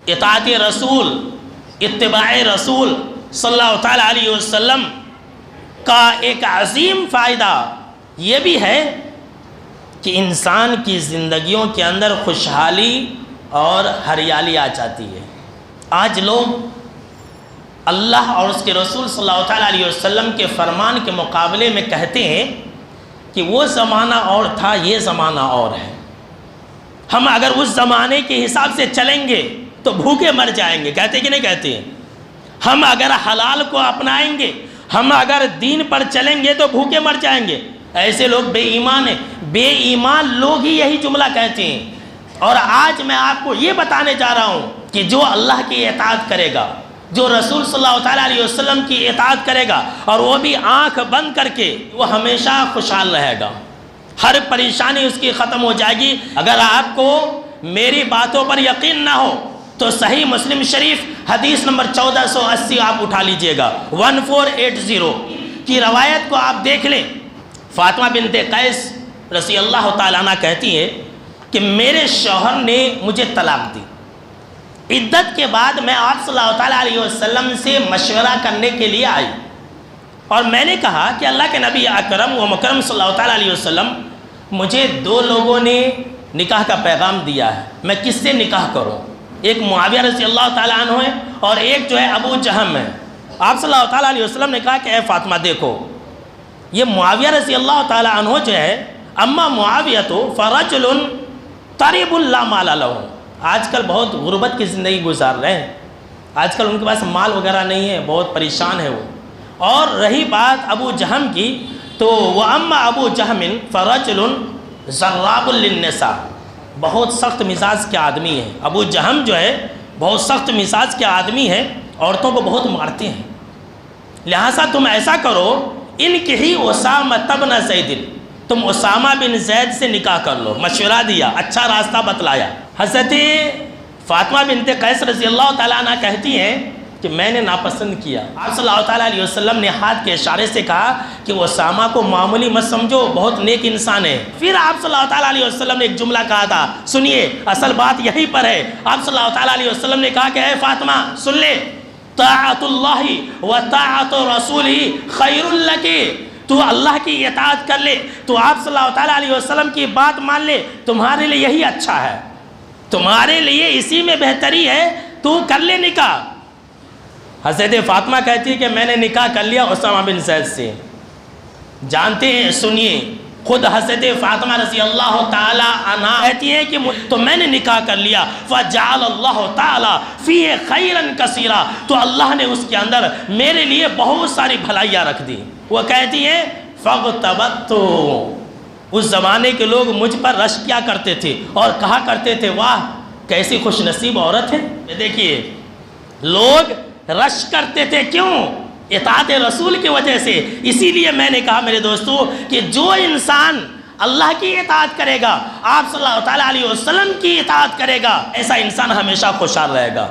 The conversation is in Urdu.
اطاعت رسول، اتباع رسول صلی اللہ تعالیٰ علیہ وسلم کا ایک عظیم فائدہ یہ بھی ہے کہ انسان کی زندگیوں کے اندر خوشحالی اور ہریالی آ جاتی ہے۔ آج لوگ اللہ اور اس کے رسول صلی اللہ تعالیٰ علیہ وسلم کے فرمان کے مقابلے میں کہتے ہیں کہ وہ زمانہ اور تھا، یہ زمانہ اور ہے۔ ہم اگر اس زمانے کے حساب سے چلیں گے تو بھوکے مر جائیں گے، کہتے کہ نہیں کہتے ہیں؟ ہم اگر حلال کو اپنائیں گے، ہم اگر دین پر چلیں گے تو بھوکے مر جائیں گے۔ ایسے لوگ بے ایمان ہیں، بے ایمان لوگ ہی یہی جملہ کہتے ہیں۔ اور آج میں آپ کو یہ بتانے جا رہا ہوں کہ جو اللہ کی اطاعت کرے گا، جو رسول صلی اللہ تعالیٰ علیہ وسلم کی اطاعت کرے گا، اور وہ بھی آنکھ بند کر کے، وہ ہمیشہ خوشحال رہے گا، ہر پریشانی اس کی ختم ہو جائے گی۔ اگر آپ کو میری باتوں پر یقین نہ ہو تو صحیح مسلم شریف حدیث نمبر 1480 آپ اٹھا لیجئے گا، 1480 کی روایت کو آپ دیکھ لیں۔ فاطمہ بنت قیس رضی اللہ تعالیٰ عنہ کہتی ہے کہ میرے شوہر نے مجھے طلاق دی۔ عدت کے بعد میں آپ صلی اللہ تعالیٰ علیہ وسلم سے مشورہ کرنے کے لیے آئی، اور میں نے کہا کہ اللہ کے نبی اکرم و مکرم صلی اللہ تعالیٰ علیہ وسلم، مجھے دو لوگوں نے نکاح کا پیغام دیا ہے، میں کس سے نکاح کروں؟ ایک معاویہ رضی اللہ تعالیٰ عنہ ہے اور ایک جو ہے ابو جہم ہے۔ آپ صلی اللہ تعالیٰ علیہ وسلم نے کہا کہ اے فاطمہ دیکھو، یہ معاویہ رضی اللہ تعالیٰ عنہ جو ہے، اما معاویہ تو فرجل طریب لا مال لہ، آج کل بہت غربت کی زندگی گزار رہے ہیں، آج کل ان کے پاس مال وغیرہ نہیں ہے، بہت پریشان ہے وہ۔ اور رہی بات ابو جہم کی تو وہ اما ابو جہم فرجل ضراب للنساء، بہت سخت مزاج کے آدمی ہیں۔ ابو جہم جو ہے بہت سخت مزاج کے آدمی ہیں، عورتوں کو بہت مارتے ہیں، لہٰذا تم ایسا کرو، ان کی ہی اسامہ بن زید، تم اسامہ بن زید سے نکاح کر لو۔ مشورہ دیا، اچھا راستہ بتلایا۔ حضرت فاطمہ بنت قیس رضی اللہ تعالیٰ عنہ کہتی ہیں کہ میں نے ناپسند کیا۔ آپ صلی اللہ تعالیٰ علیہ وسلم نے ہاتھ کے اشارے سے کہا کہ اسامہ کو معمولی مت سمجھو، بہت نیک انسان ہے۔ پھر آپ صلی اللہ تعالیٰ علیہ وسلم نے ایک جملہ کہا تھا، سنیے اصل بات یہیں پر ہے۔ آپ صلی اللہ تعالیٰ علیہ وسلم نے کہا کہ اے فاطمہ سن لے، طاعت اللہ و طاعت رسولہ خیر لک، تو اللہ کی اطاعت کر لے، تو آپ صلی اللہ تعالیٰ علیہ وسلم کی بات مان لے، تمہارے لیے یہی اچھا ہے، تمہارے لیے اسی میں بہتری ہے، تو کر لے نکاح۔ حضرت فاطمہ کہتی ہے کہ میں نے نکاح کر لیا اسامہ بن زید سے۔ جانتے ہیں، سنیے، خود حضرت فاطمہ رضی اللہ تعالیٰ عنہ کہتی ہیں کہ تو میں نے نکاح کر لیا، فجعل اللہ تعالیٰ فیہ خیرا کثیرا، تو اللہ نے اس کے اندر میرے لیے بہت ساری بھلائیاں رکھ دی۔ وہ کہتی ہیں فاغتبت، اس زمانے کے لوگ مجھ پر رشک کیا کرتے تھے اور کہا کرتے تھے واہ کیسی خوش نصیب عورت ہے۔ دیکھیے لوگ رشک کرتے تھے، کیوں؟ اطاعت رسول کی وجہ سے۔ اسی لیے میں نے کہا میرے دوستو کہ جو انسان اللہ کی اطاعت کرے گا، آپ صلی اللہ تعالیٰ علیہ وسلم کی اطاعت کرے گا، ایسا انسان ہمیشہ خوشحال رہے گا۔